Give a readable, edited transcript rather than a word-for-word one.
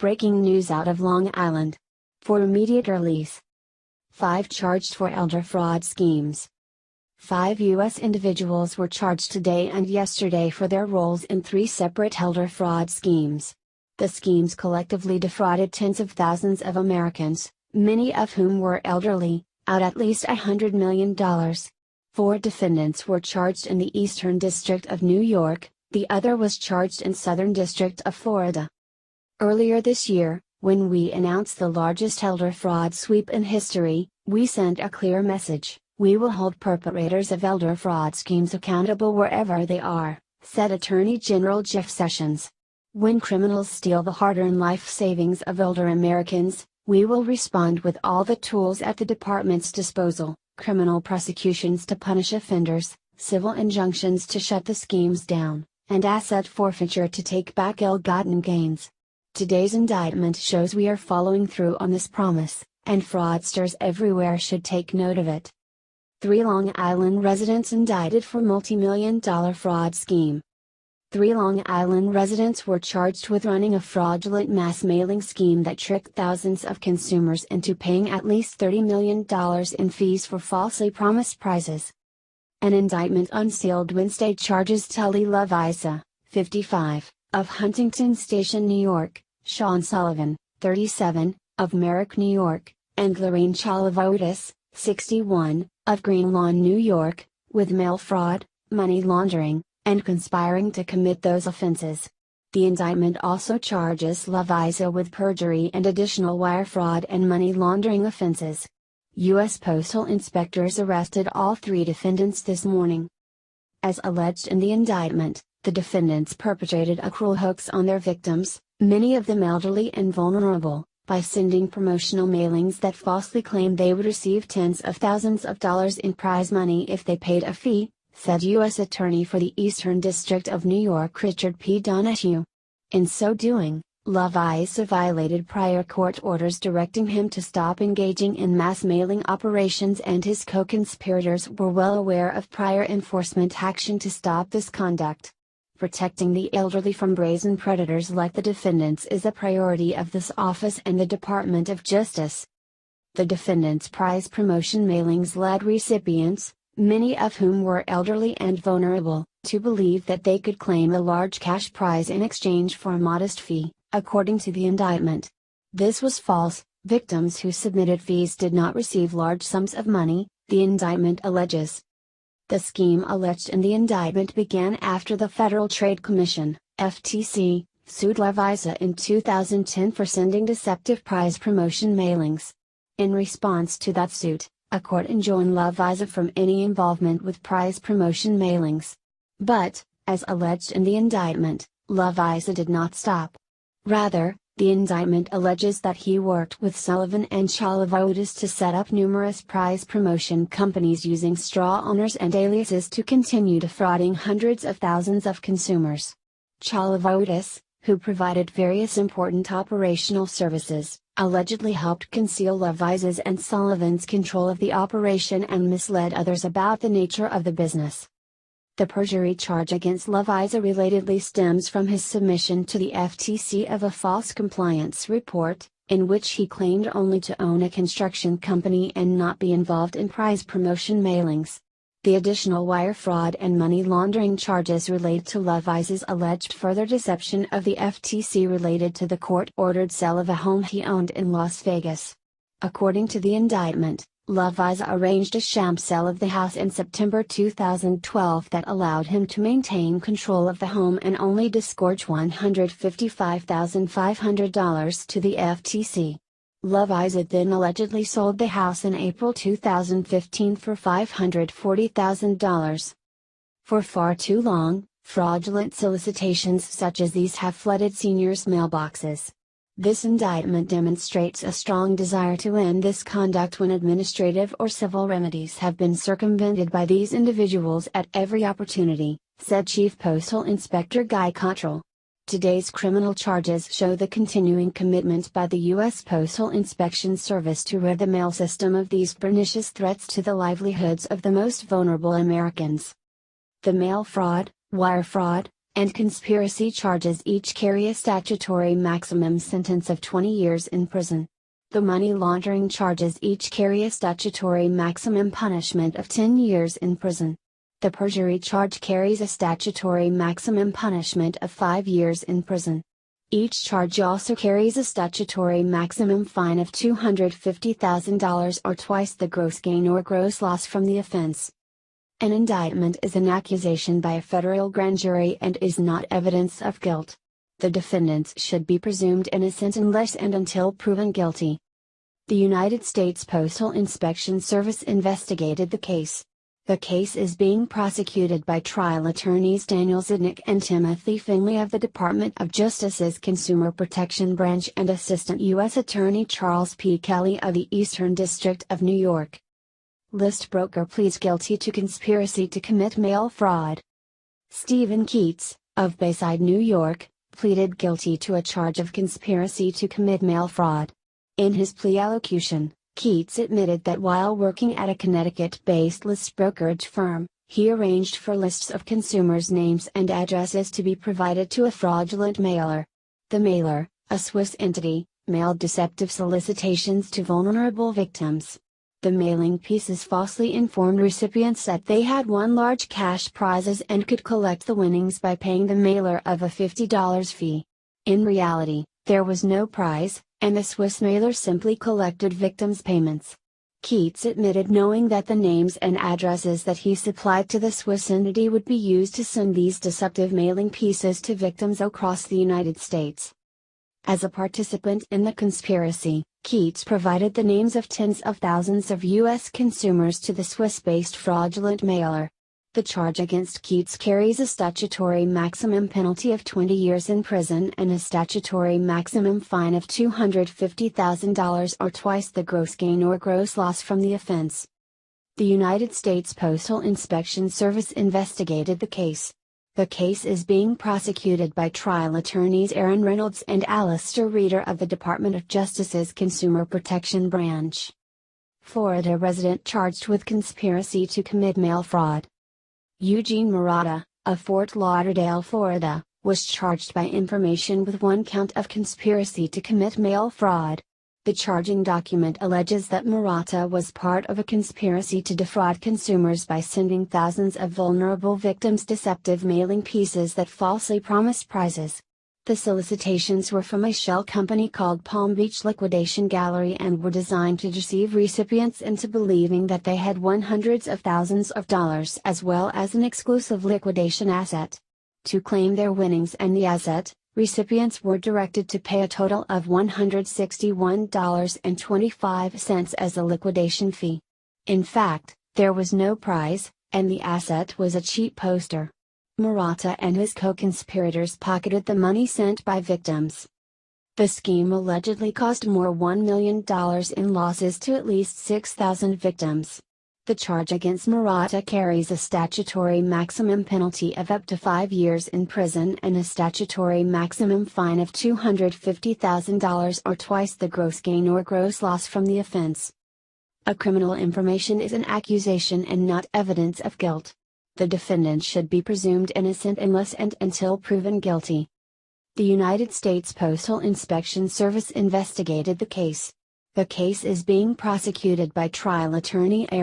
Breaking news out of Long Island. For immediate release. 5 charged for elder fraud schemes. 5 U.S. individuals were charged today and yesterday for their roles in 3 separate elder fraud schemes. The schemes collectively defrauded tens of thousands of Americans, many of whom were elderly, out at least $100 million. 4 defendants were charged in the Eastern District of New York, the other was charged in Southern District of Florida. Earlier this year, when we announced the largest elder fraud sweep in history, we sent a clear message: we will hold perpetrators of elder fraud schemes accountable wherever they are, said Attorney General Jeff Sessions. When criminals steal the hard-earned life savings of older Americans, we will respond with all the tools at the department's disposal: criminal prosecutions to punish offenders, civil injunctions to shut the schemes down, and asset forfeiture to take back ill-gotten gains. Today's indictment shows we are following through on this promise, and fraudsters everywhere should take note of it. 3 Long Island residents indicted for multi-million-dollar fraud scheme. 3 Long Island residents were charged with running a fraudulent mass mailing scheme that tricked thousands of consumers into paying at least $30 million in fees for falsely promised prizes. An indictment unsealed Wednesday charges Tully Loviza, 55, of Huntington Station, New York, Sean Sullivan, 37, of Merrick, New York, and Lorraine Chalavoutis, 61, of Green Lawn, New York, with mail fraud, money laundering, and conspiring to commit those offenses. The indictment also charges Loviza with perjury and additional wire fraud and money laundering offenses. U.S. Postal inspectors arrested all 3 defendants this morning. As alleged in the indictment, the defendants perpetrated a cruel hoax on their victims, many of them elderly and vulnerable, by sending promotional mailings that falsely claimed they would receive tens of thousands of dollars in prize money if they paid a fee, said U.S. Attorney for the Eastern District of New York Richard P. Donahue. In so doing, Loviza violated prior court orders directing him to stop engaging in mass mailing operations, and his co-conspirators were well aware of prior enforcement action to stop this conduct. Protecting the elderly from brazen predators like the defendants is a priority of this office and the Department of Justice. The defendants' prize promotion mailings led recipients, many of whom were elderly and vulnerable, to believe that they could claim a large cash prize in exchange for a modest fee, according to the indictment. This was false. Victims who submitted fees did not receive large sums of money, the indictment alleges. The scheme alleged in the indictment began after the Federal Trade Commission, FTC, sued Loviza in 2010 for sending deceptive prize promotion mailings. In response to that suit, a court enjoined Loviza from any involvement with prize promotion mailings. But, as alleged in the indictment, Loviza did not stop. Rather, the indictment alleges that he worked with Sullivan and Chalavoutis to set up numerous prize promotion companies using straw owners and aliases to continue defrauding hundreds of thousands of consumers. Chalavoutis, who provided various important operational services, allegedly helped conceal Loviza's and Sullivan's control of the operation and misled others about the nature of the business. The perjury charge against Loviza relatedly stems from his submission to the FTC of a false compliance report, in which he claimed only to own a construction company and not be involved in prize promotion mailings. The additional wire fraud and money laundering charges relate to Loviza's alleged further deception of the FTC related to the court-ordered sale of a home he owned in Las Vegas. According to the indictment, Loviza arranged a sham sale of the house in September 2012 that allowed him to maintain control of the home and only disgorge $155,500 to the FTC. Loviza then allegedly sold the house in April 2015 for $540,000. For far too long, fraudulent solicitations such as these have flooded seniors' mailboxes. This indictment demonstrates a strong desire to end this conduct when administrative or civil remedies have been circumvented by these individuals at every opportunity, said Chief Postal Inspector Guy Cottrell. Today's criminal charges show the continuing commitment by the U.S. Postal Inspection Service to rid the mail system of these pernicious threats to the livelihoods of the most vulnerable Americans. The mail fraud, wire fraud, and conspiracy charges each carry a statutory maximum sentence of 20 years in prison. The money laundering charges each carry a statutory maximum punishment of 10 years in prison. The perjury charge carries a statutory maximum punishment of 5 years in prison. Each charge also carries a statutory maximum fine of $250,000 or twice the gross gain or gross loss from the offense. An indictment is an accusation by a federal grand jury and is not evidence of guilt. The defendants should be presumed innocent unless and until proven guilty. The United States Postal Inspection Service investigated the case. The case is being prosecuted by trial attorneys Daniel Zidnick and Timothy Finley of the Department of Justice's Consumer Protection Branch and Assistant U.S. Attorney Charles P. Kelly of the Eastern District of New York. List broker pleads guilty to conspiracy to commit mail fraud. Stephen Keats, of Bayside, New York, pleaded guilty to a charge of conspiracy to commit mail fraud. In his plea allocution, Keats admitted that while working at a Connecticut-based list brokerage firm, he arranged for lists of consumers' names and addresses to be provided to a fraudulent mailer. The mailer, a Swiss entity, mailed deceptive solicitations to vulnerable victims. The mailing pieces falsely informed recipients that they had won large cash prizes and could collect the winnings by paying the mailer of a $50 fee. In reality, there was no prize, and the Swiss mailer simply collected victims' payments. Keats admitted knowing that the names and addresses that he supplied to the Swiss entity would be used to send these deceptive mailing pieces to victims across the United States. As a participant in the conspiracy, Keats provided the names of tens of thousands of U.S. consumers to the Swiss-based fraudulent mailer. The charge against Keats carries a statutory maximum penalty of 20 years in prison and a statutory maximum fine of $250,000 or twice the gross gain or gross loss from the offense. The United States Postal Inspection Service investigated the case. The case is being prosecuted by trial attorneys Aaron Reynolds and Alistair Reeder of the Department of Justice's Consumer Protection Branch. Florida resident charged with conspiracy to commit mail fraud. Eugene Murata, of Fort Lauderdale, Florida, was charged by information with one count of conspiracy to commit mail fraud. The charging document alleges that Murata was part of a conspiracy to defraud consumers by sending thousands of vulnerable victims deceptive mailing pieces that falsely promised prizes. The solicitations were from a shell company called Palm Beach Liquidation Gallery and were designed to deceive recipients into believing that they had won hundreds of thousands of dollars as well as an exclusive liquidation asset. To claim their winnings and the asset, recipients were directed to pay a total of $161.25 as a liquidation fee. In fact, there was no prize, and the asset was a cheap poster. Murata and his co-conspirators pocketed the money sent by victims. The scheme allegedly caused more $1 million in losses to at least 6,000 victims. The charge against Murata carries a statutory maximum penalty of up to 5 years in prison and a statutory maximum fine of $250,000 or twice the gross gain or gross loss from the offense. A criminal information is an accusation and not evidence of guilt. The defendant should be presumed innocent unless and until proven guilty. The United States Postal Inspection Service investigated the case. The case is being prosecuted by trial attorney Aaron